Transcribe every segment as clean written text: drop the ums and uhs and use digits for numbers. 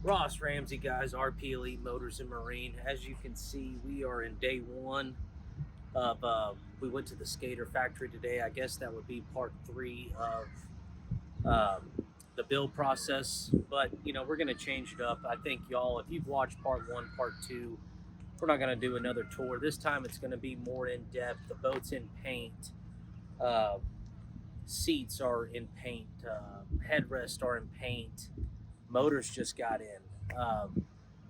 Ross Ramsey, guys, RP Elite Motors and Marine. As you can see, we are in day one of, we went to the Skater Factory today. I guess that would be part 3 of the build process. But, you know, we're going to change it up. I think y'all, if you've watched part 1, part 2, we're not going to do another tour. This time it's going to be more in-depth. The boat's in paint. Seats are in paint. Headrests are in paint. Motors just got in.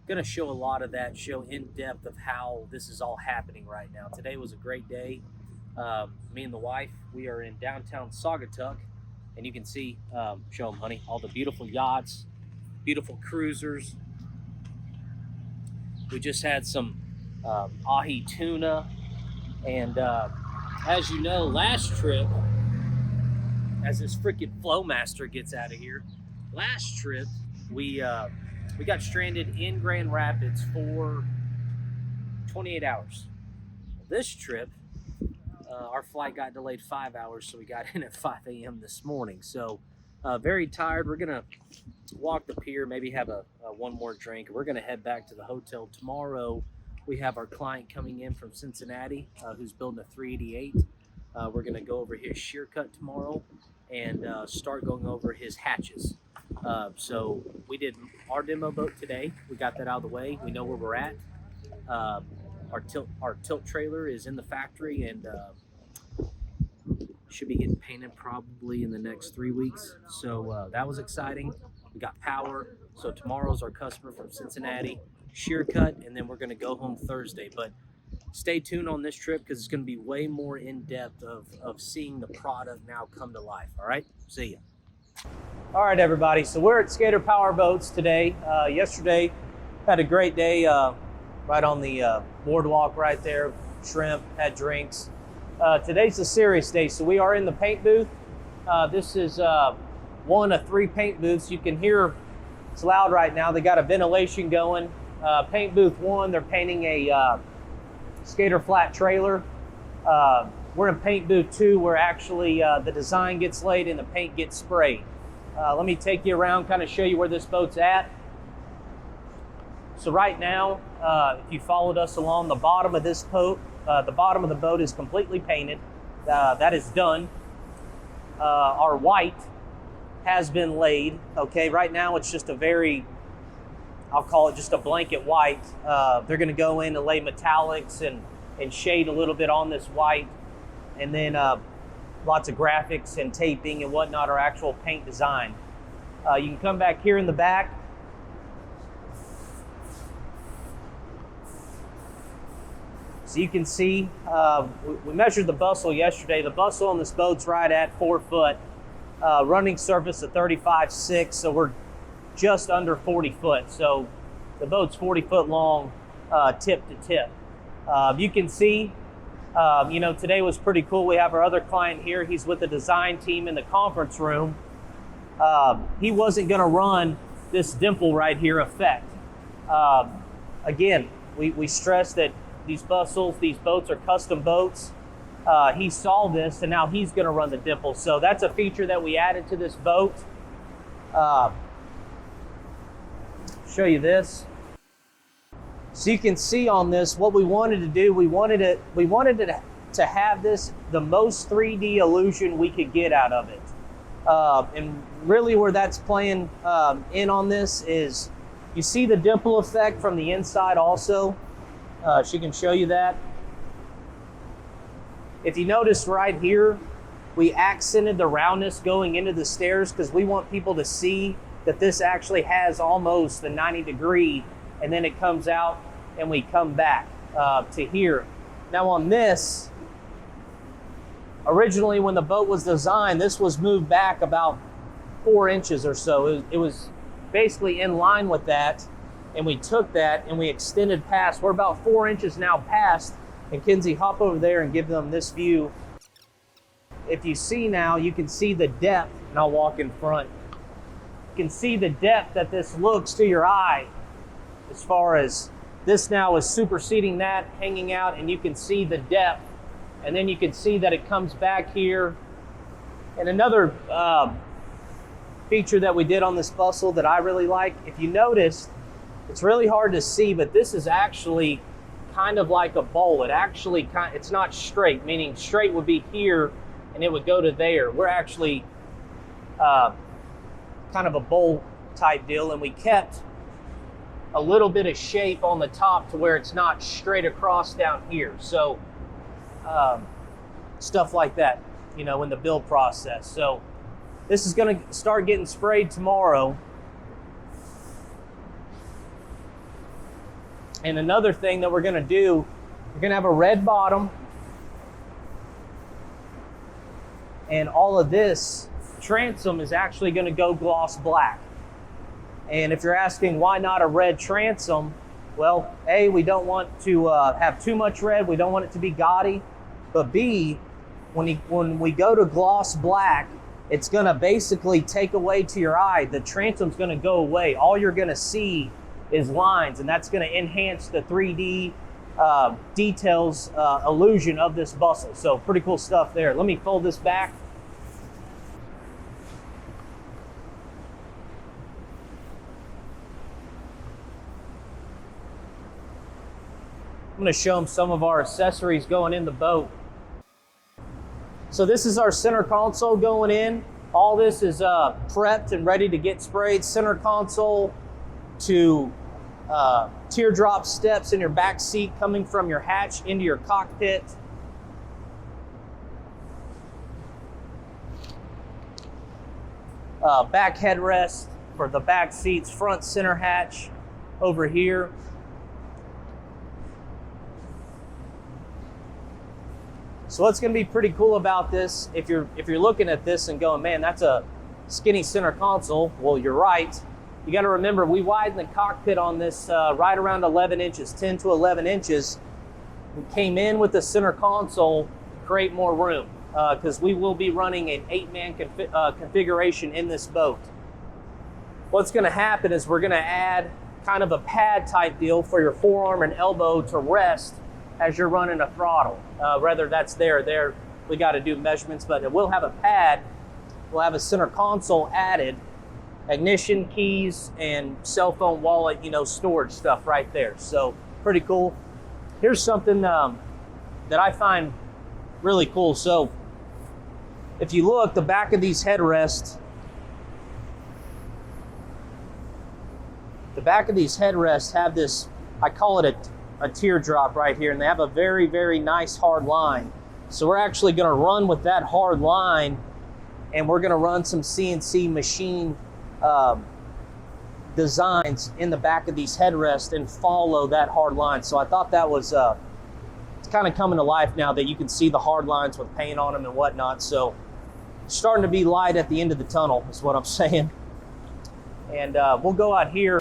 Going to show a lot of that, show in depth of how this is all happening right now. Today was a great day. Me and the wife, we are in downtown Saugatuck, and you can see, show them, honey, all the beautiful yachts, beautiful cruisers. We just had some ahi tuna, and as you know, last trip, as this freaking Flowmaster gets out of here, last trip we got stranded in Grand Rapids for 28 hours. This trip, our flight got delayed 5 hours, so we got in at 5 a.m. this morning. So very tired. We're gonna walk the pier, maybe have a one more drink. We're gonna head back to the hotel tomorrow. We have our client coming in from Cincinnati who's building a 388. We're gonna go over his shear cut tomorrow and start going over his hatches. So we did our demo boat today. We got that out of the way. We know where we're at. Our tilt trailer is in the factory and should be getting painted probably in the next 3 weeks. So that was exciting. We got power. So tomorrow's our customer from Cincinnati, shear cut, and then we're going to go home Thursday. But stay tuned on this trip because it's going to be way more in depth of seeing the product now come to life. All right, see ya. All right, everybody. So we're at Skater Powerboats today. Yesterday, had a great day right on the boardwalk right there. Shrimp, had drinks. Today's a serious day, so we are in the paint booth. This is one of 3 paint booths. You can hear it's loud right now. They got a ventilation going. Paint booth 1, they're painting a skater flat trailer. We're in paint booth 2 where actually the design gets laid and the paint gets sprayed. Let me take you around, kind of show you where this boat's at. So right now, if you followed us along, the bottom of this boat, the bottom of the boat is completely painted. That is done. Our white has been laid. Okay, right now it's just a very, I'll call it just a blanket white. They're going to go in and lay metallics and shade a little bit on this white, and then lots of graphics and taping and whatnot are actual paint design. You can come back here in the back. So you can see, we measured the bustle yesterday. The bustle on this boat's right at 4 foot. Running surface of 35.6, so we're just under 40 foot. So the boat's 40 foot long, tip to tip. You can see, you know, today was pretty cool. We have our other client here. He's with the design team in the conference room. He wasn't going to run this dimple right here effect. Again, we stress that these bustles, these boats are custom boats. He saw this and now he's going to run the dimple. So that's a feature that we added to this boat. Show you this. So you can see on this what we wanted to do. We wanted it to have this the most 3D illusion we could get out of it. And really where that's playing in on this is you see the dimple effect from the inside also. She can show you that. If you notice right here, we accented the roundness going into the stairs because we want people to see that this actually has almost the 90-degree, and then it comes out and we come back to here. Now on this, originally when the boat was designed, this was moved back about 4 inches or so. It was basically in line with that, and we took that and we extended past. We're about 4 inches now past, and Kenzie, hop over there and give them this view. If you see now, you can see the depth, and I'll walk in front. You can see the depth that this looks to your eye, as far as this now is superseding that, hanging out, and you can see the depth. And then you can see that it comes back here. And another feature that we did on this bustle that I really like. If you notice, it's really hard to see, but this is actually kind of like a bowl. It's not straight, meaning straight would be here and it would go to there. We're actually kind of a bowl type deal, and we kept a little bit of shape on the top to where it's not straight across down here. So stuff like that, you know, in the build process. So this is going to start getting sprayed tomorrow. And another thing that we're going to do, we're going to have a red bottom, and all of this transom is actually going to go gloss black. And if you're asking why not a red transom, well, A, we don't want to have too much red. We don't want it to be gaudy. But B, when we go to gloss black, it's going to basically take away to your eye. The transom's going to go away. All you're going to see is lines, and that's going to enhance the 3D details illusion of this bustle. So pretty cool stuff there. Let me fold this back. I'm going to show them some of our accessories going in the boat. So this is our center console going in. All this is prepped and ready to get sprayed. Center console to teardrop steps in your back seat coming from your hatch into your cockpit. Back headrest for the back seats, front center hatch over here. So what's going to be pretty cool about this, if you're looking at this and going, man, that's a skinny center console, well, you're right. You got to remember, we widened the cockpit on this right around 11 inches, 10 to 11 inches. We came in with the center console to create more room because we will be running an 8-man configuration in this boat. What's going to happen is we're going to add kind of a pad type deal for your forearm and elbow to rest as you're running a throttle. Whether that's there, we got to do measurements, but we'll have a pad, we'll have a center console added, ignition keys and cell phone wallet, you know, storage stuff right there. So pretty cool. Here's something that I find really cool. So if you look, the back of these headrests, have this, I call it a teardrop right here, and they have a very, very nice hard line. So we're actually going to run with that hard line, and we're going to run some CNC machine designs in the back of these headrests and follow that hard line. So I thought that was it's kind of coming to life now that you can see the hard lines with paint on them and whatnot. So starting to be light at the end of the tunnel is what I'm saying. And we'll go out here.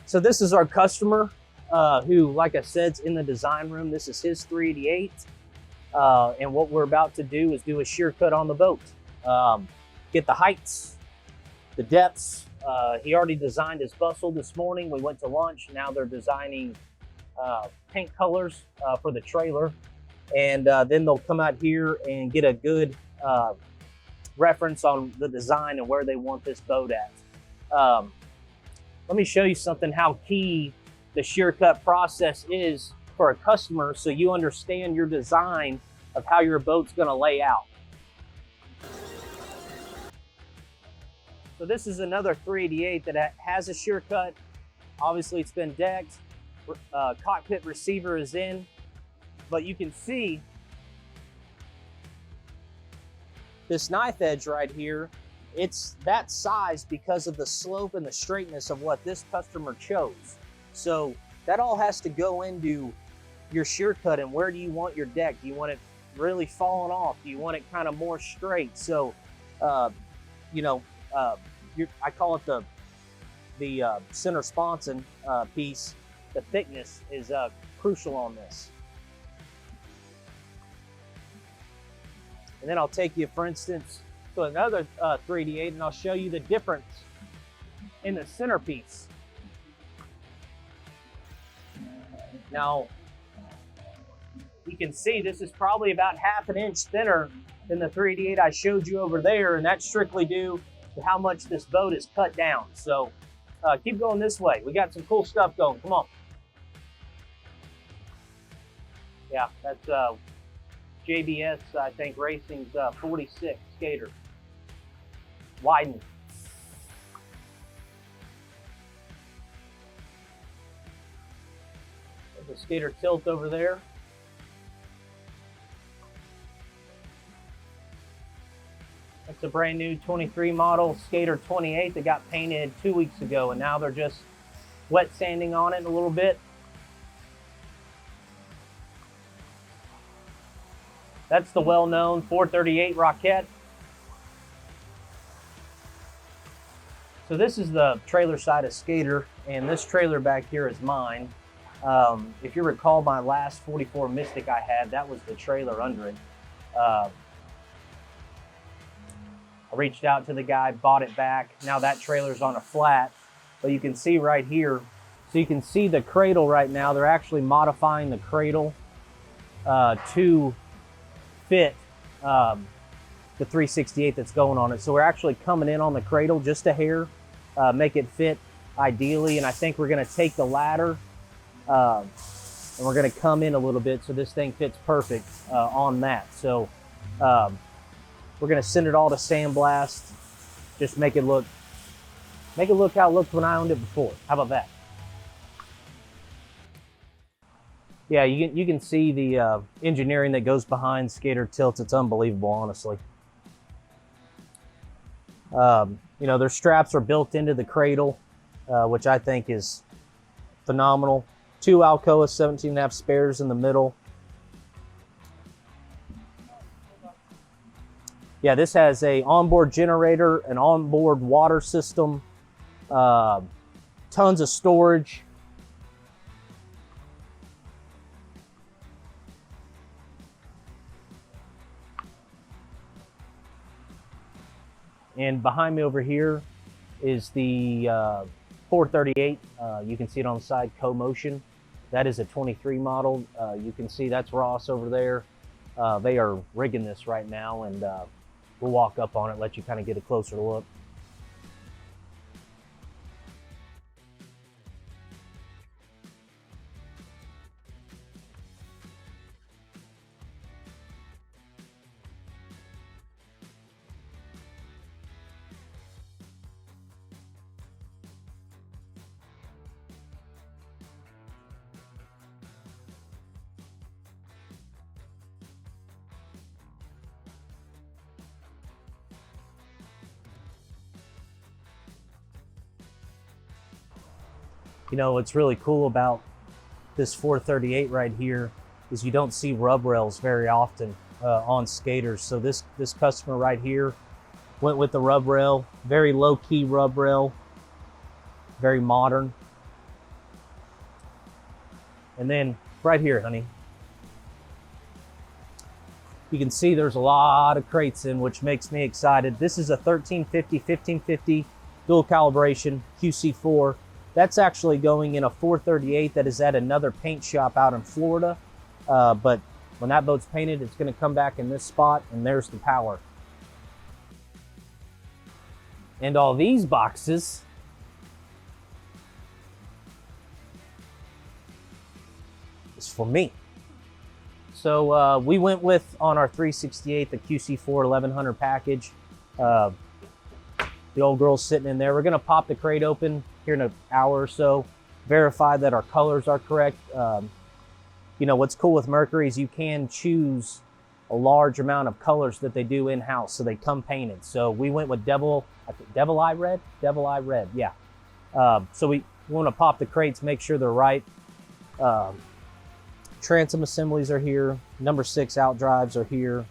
So this is our customer who, like I said, is in the design room. This is his 388. And what we're about to do is do a shear cut on the boat. Get the heights, the depths. He already designed his bustle this morning. We went to lunch. Now they're designing paint colors for the trailer. And then they'll come out here and get a good reference on the design and where they want this boat at. Let me show you something, how key the shear cut process is for a customer so you understand your design of how your boat's going to lay out. So this is another 388 that has a shear cut. Obviously it's been decked. Cockpit receiver is in, but you can see this knife edge right here. It's that size because of the slope and the straightness of what this customer chose. So that all has to go into your shear cut. And where do you want your deck? Do you want it really falling off? Do you want it kind of more straight? So, you know, I call it the center sponson piece. The thickness is crucial on this. And then I'll take you, for instance, to another 388, and I'll show you the difference in the centerpiece. Now, You can see this is probably about ½ an inch thinner than the 388 I showed you over there, and that's strictly due to how much this boat is cut down. So keep going this way. We got some cool stuff going. Come on. Yeah, that's JBS, I think, Racing's 46 Skater. Widen. There's a Skater tilt over there. That's a brand new 23 model Skater 28 that got painted 2 weeks ago, and now they're just wet sanding on it a little bit. That's the well-known 438 Rocket. So this is the trailer side of Skater, and this trailer back here is mine. If you recall my last 44 Mystic I had, that was the trailer under it. I reached out to the guy, bought it back. Now that trailer's on a flat, but you can see right here. So you can see the cradle right now. They're actually modifying the cradle to fit the 368 that's going on it. So we're actually coming in on the cradle just a hair, make it fit ideally. And I think we're gonna take the ladder and we're gonna come in a little bit so this thing fits perfect on that. So we're gonna send it all to sandblast, just make it look how it looked when I owned it before. How about that? Yeah, you can see the engineering that goes behind Skater tilts. It's unbelievable, honestly. You know, their straps are built into the cradle, which I think is phenomenal. 2 Alcoa 17.5 spares in the middle. Yeah, this has a onboard generator, an onboard water system, tons of storage. And behind me over here is the 438. You can see it on the side, Co-Motion. That is a 23 model. You can see that's Ross over there. They are rigging this right now, and we'll walk up on it, let you kind of get a closer look. You know, what's really cool about this 438 right here is you don't see rub rails very often on skaters. So this customer right here went with the rub rail, very low-key rub rail, very modern. And then right here, honey, you can see there's a lot of crates in, which makes me excited. This is a 1350, 1550 dual calibration QC4. That's actually going in a 438 that is at another paint shop out in Florida. But when that boat's painted, it's gonna come back in this spot, and there's the power. And all these boxes is for me. So we went with, on our 368, the QC4 1100 package. The old girl's sitting in there. We're gonna pop the crate open here in an hour or so, verify that our colors are correct. You know, what's cool with Mercury is you can choose a large amount of colors that they do in-house, so they come painted. So we went with Devil Eye Red, yeah. So we want to pop the crates, make sure they're right. Transom assemblies are here. Number 6 out drives are here.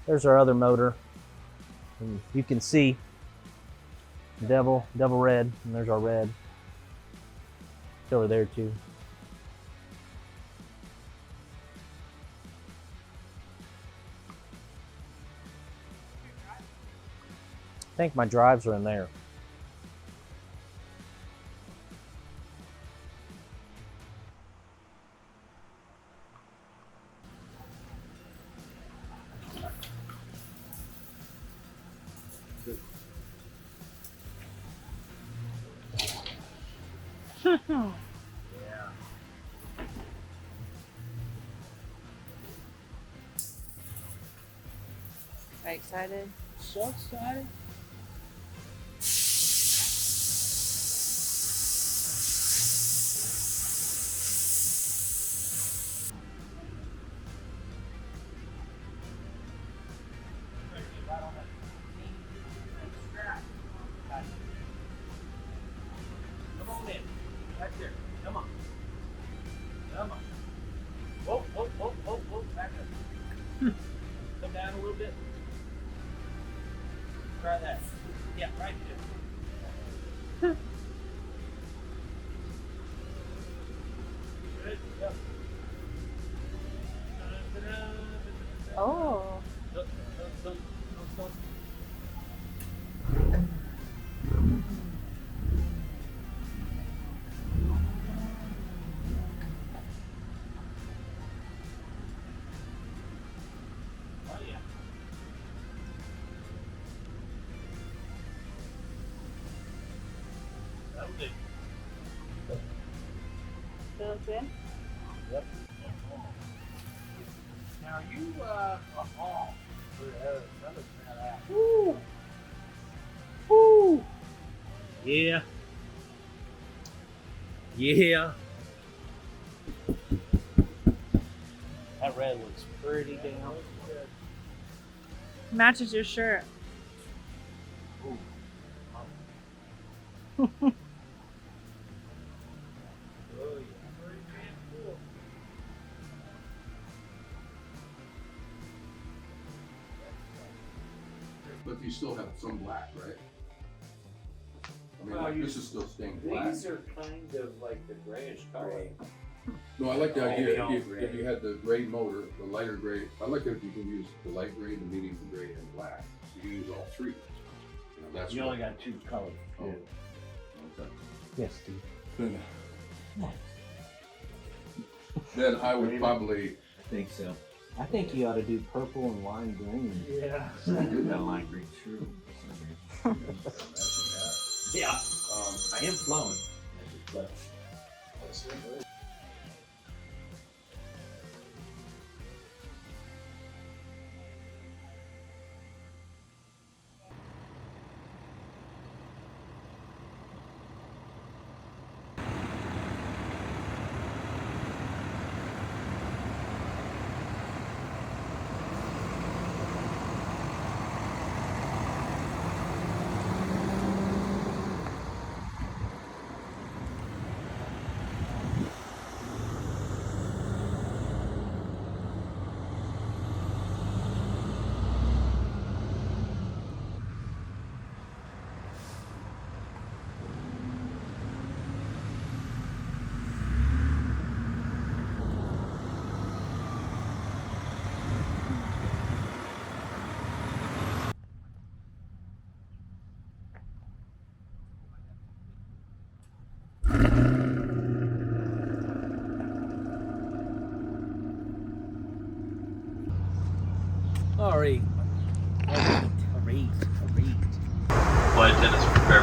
There's our other motor. And you can see Devil Red, and there's our red. It's over there too. I think my drives are in there. Yeah. Are you excited? So excited. Come on in. Right there. Come on. Come on. Whoa, whoa, whoa, whoa, whoa. Back up. Come down a little bit. Try that. Yeah, right there. Good. Go. Oh. Look, look, look, look, look. Oh, yeah. That'll do. Feels good? Yep. Now you, Woo! Woo! Yeah. Yeah. That red looks pretty damn. Matches your shirt. But you still have some black, right? I mean, Well, like, you- this is still stained black. These are kind of like the grayish color. No, I like the idea Oh, if you had the gray motor, the lighter gray. I like it if you can use the light gray, the medium gray, and black. You can use all three. You know, that's You what- only got two colors. Oh, okay. Yes, Steve. Then I would probably. I think so. I think you ought to do purple and lime green. Yeah. I do got a line green shoe. Yeah. I am flowing. But All right. flight attendants prepare